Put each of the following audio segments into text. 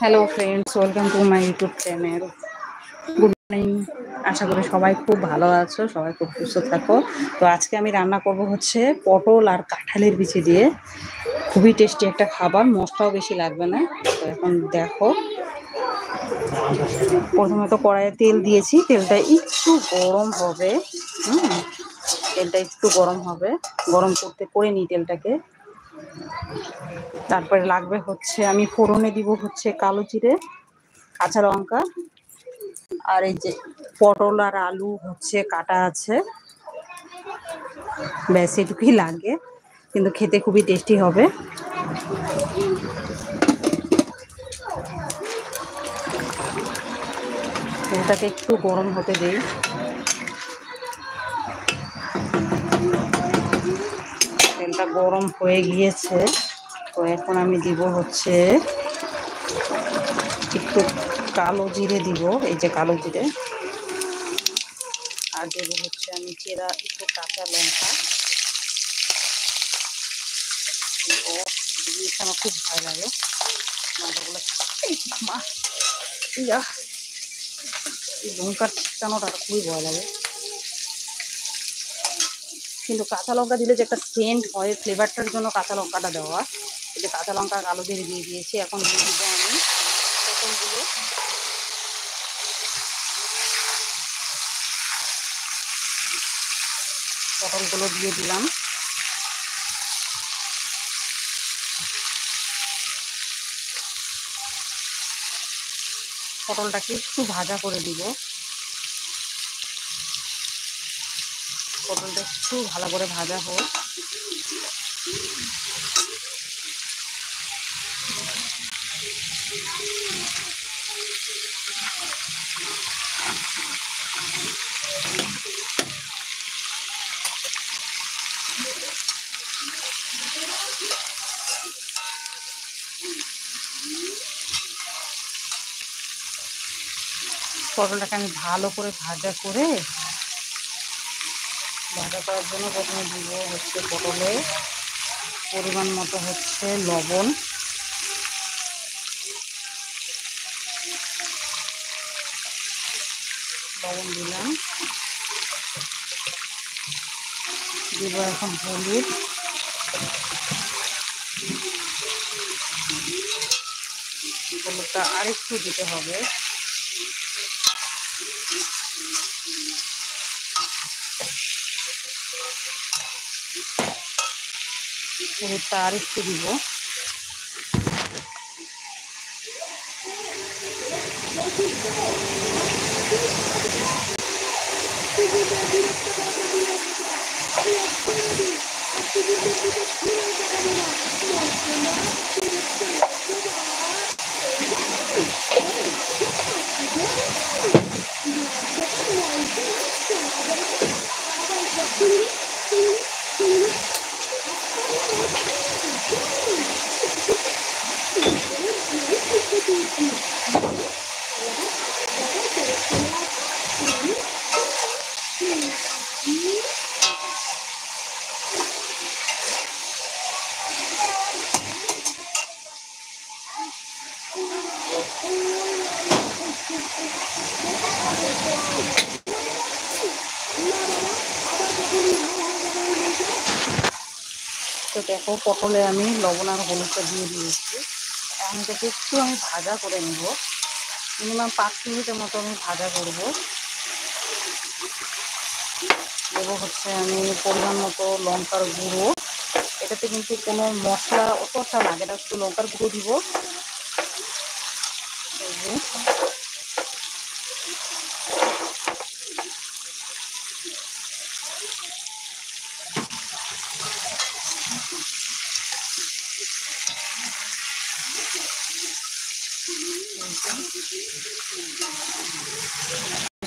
Hello friends, welcome to my YouTube channel. Good morning. আশা করি সবাই খুব ভালো আছো, সবাই খুব সুস্থ থাকো। তো আজকে আমি রান্না করব হচ্ছে পটল আর কাঁঠালের বিচি দিয়ে। খুবই টেস্টি একটা খাবার, মশলাও বেশি লাগবে না। তো এখন দেখো, প্রথমে তো কড়াইয়ে তেল দিয়েছি, তেলটা একটু গরম হবে। তেলটা একটু গরম হবে, গরম করতে করে নিই তেলটাকে। তারপরে লাগবে হচ্ছে, আমি ফোড়নে দিব হচ্ছে কালো জিরে, কাঁচা লঙ্কা, আর এই যে পটল আর আলু হচ্ছে কাটা আছে। ব্যাস এটুকুই লাগে, কিন্তু খেতে খুবই টেস্টি হবে। তেলটাকে একটু গরম হতে দিই। তেলটা গরম হয়ে গিয়েছে, তো এখন আমি দিব হচ্ছে একটু কালো জিরে দিব, এই যে কালো জিরে। আর দেবো হচ্ছে আমি চেরা একটু কাঁচা লঙ্কা। ও আমার খুব ভয় লাগে লঙ্কাগুলো। মা, ইয়া, এই লঙ্কার ছিটানোটা খুবই ভয় লাগে। কিন্তু কাঁচা লঙ্কা দিলে যে একটা সেন্ট হয়, ফ্লেভারটার জন্য কাঁচা লঙ্কাটা দেওয়া। এই যে কাঁচা লঙ্কা কালো জিরে দিয়ে দিয়েছি, এখন দিয়ে দিব আমি পটলগুলো। পটলগুলো দিয়ে দিলাম। পটলটাকে একটু ভাজা করে দিব। পটলটা একটু ভালো করে ভাজা হোক। পটলটাকে আমি ভালো করে ভাজা করার জন্য প্রথমে দিব হচ্ছে পটলে পরিমাণ মতো হচ্ছে লবণ। লবণ দিলাম। দিব এখন হলুদ। হলুদটা আরেকটু দিতে হবে। হলুদটা আরেকটু দিব। তো দেখো, পটলে আমি লবণ আর হলুদটা দিয়ে দিয়েছি। এখন এটাকে একটু আমি ভাজা করে নেব, মিনিমাম 5 মিনিটের মতো আমি ভাজা করব। দেবো হচ্ছে আমি পরিমাণ মতো লঙ্কার গুঁড়ো। এটাতে কিন্তু কোনো মশলা অতটা লাগে না, একটু লঙ্কার গুঁড়ো দিব।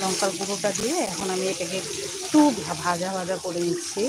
লঙ্কার গুঁড়োটা দিয়ে এখন আমি এটাকে একটু ভাজা ভাজা করে নিচ্ছি।